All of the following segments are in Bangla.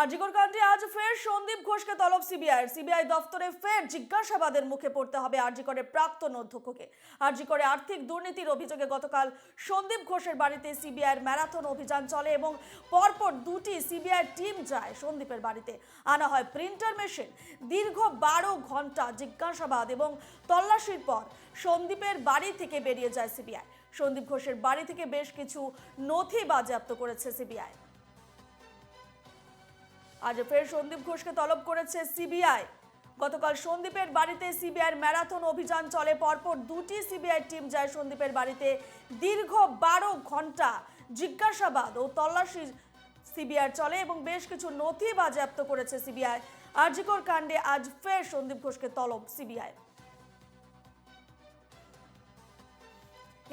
আরজিকর কাণ্ডে আজ ফের সন্দীপ ঘোষকে তলব সিবিআই দফতরে ফের জিজ্ঞাসাবাদের মুখে পড়তে হবে আরজিকরের প্রাক্তন অধ্যক্ষকে। আরজিকরে আর্থিক দুর্নীতির অভিযোগে গতকাল সন্দীপ ঘোষের বাড়িতে সিবিআইয়ের ম্যারাথন অভিযান চলে এবং পরপর দুটি সিবিআই টিম যায় সন্দীপের বাড়িতে। আনা হয় প্রিন্টার মেশিন। দীর্ঘ 12 ঘন্টা জিজ্ঞাসাবাদ এবং তল্লাশির পর সন্দীপের বাড়ি থেকে বেরিয়ে যায় সিবিআই। সন্দীপ ঘোষের বাড়ি থেকে বেশ কিছু নথি বাজেয়াপ্ত করেছে সিবিআই। আজ ফের সন্দীপ ঘোষকে তলব করেছে সিবিআই। গতকাল সন্দীপের বাড়িতে সিবিআইয়ের ম্যারাথন অভিযান চলে, পরপর দুটি সিবিআই টিম যায় সন্দীপের বাড়িতে। দীর্ঘ 12 ঘন্টা জিজ্ঞাসাবাদ ও তল্লাশি সিবিআই চলে এবং বেশ কিছু নথি বাজেয়াপ্ত করেছে সিবিআই। আরজিকর কাণ্ডে আজ ফের সন্দীপ ঘোষকে তলব সিবিআই।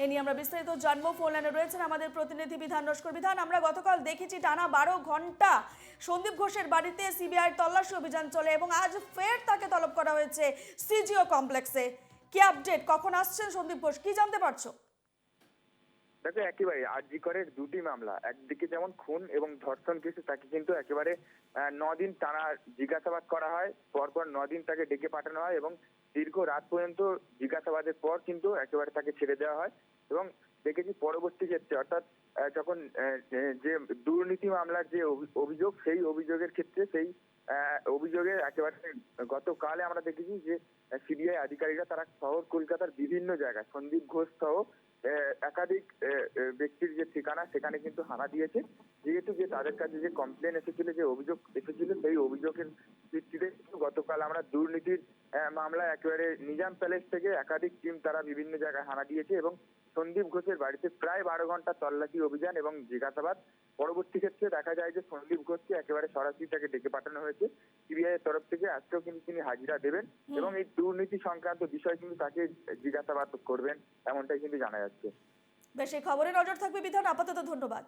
এ নিয়ে আমরা বিস্তারিত জানবো। ফোন লাইনে রয়েছেন আমাদের প্রতিনিধি বিধান নস্কর। বিধান, আমরা গতকাল দেখেছি টানা 12 ঘন্টা সন্দীপ ঘোষের বাড়িতে সিবিআই তল্লাশি অভিযান চলে এবং আজ ফের তাকে তলব করা হয়েছে সিজিও কমপ্লেক্সে। কি আপডেট, কখন আসছেন সন্দীপ ঘোষ, কি জানতে পারছো? দেখো, একেবারে আরজিকরের দুটি মামলা, একদিকে যেমন খুন এবং ধর্ষণ কেসে তাকে কিন্তু একেবারে 9 দিন টানা জিজ্ঞাসাবাদ করা হয়, পরপর 9 দিন তাকে ডেকে পাঠানো হয় এবং দীর্ঘ রাত পর্যন্ত জিজ্ঞাসাবাদের পর কিন্তু একেবারে তাকে ছেড়ে দেওয়া হয়। এবং দেখেছি পরবর্তী ক্ষেত্রে, অর্থাৎ যখন যে দুর্নীতি মামলার যে অভিযোগ, সেই অভিযোগের ক্ষেত্রে সেই অভিযোগে একেবারে গতকালে আমরা দেখেছি যে সিবিআই আধিকারিকরা তারা শহর কলকাতার বিভিন্ন জায়গায় সন্দীপ ঘোষ সহ একাধিক ব্যক্তির যে ঠিকানা সেখানে কিন্তু হানা দিয়েছে, যেহেতু যে তাদের কাছে যে কমপ্লেন এসেছিল, যে অভিযোগ এসেছিল, সেই অভিযোগের ভিত্তিতে গতকাল আমরা দুর্নীতির মামলায় একেবারে নিজাম প্যালেস থেকে একাধিক টিম তারা বিভিন্ন জায়গায় হানা দিয়েছে এবং সন্দীপ ঘোষের বাড়িতে প্রায় 12 ঘন্টা তল্লাশি অভিযান এবং জিজ্ঞাসাবাদ। পরবর্তী ক্ষেত্রে দেখা যায় যে সন্দীপ ঘোষকে একেবারে সরাসরি তাকে ডেকে পাঠানো হয়েছে সিবিআই এর তরফ থেকে। আজকেও কিন্তু তিনি হাজিরা দেবেন এবং এই দুর্নীতি সংক্রান্ত বিষয় কিন্তু তাকে জিজ্ঞাসাবাদ করবেন, এমনটাই কিন্তু জানা যাচ্ছে। বেশ, এই খবরে নজর থাকবে বিধান। আপাতত ধন্যবাদ।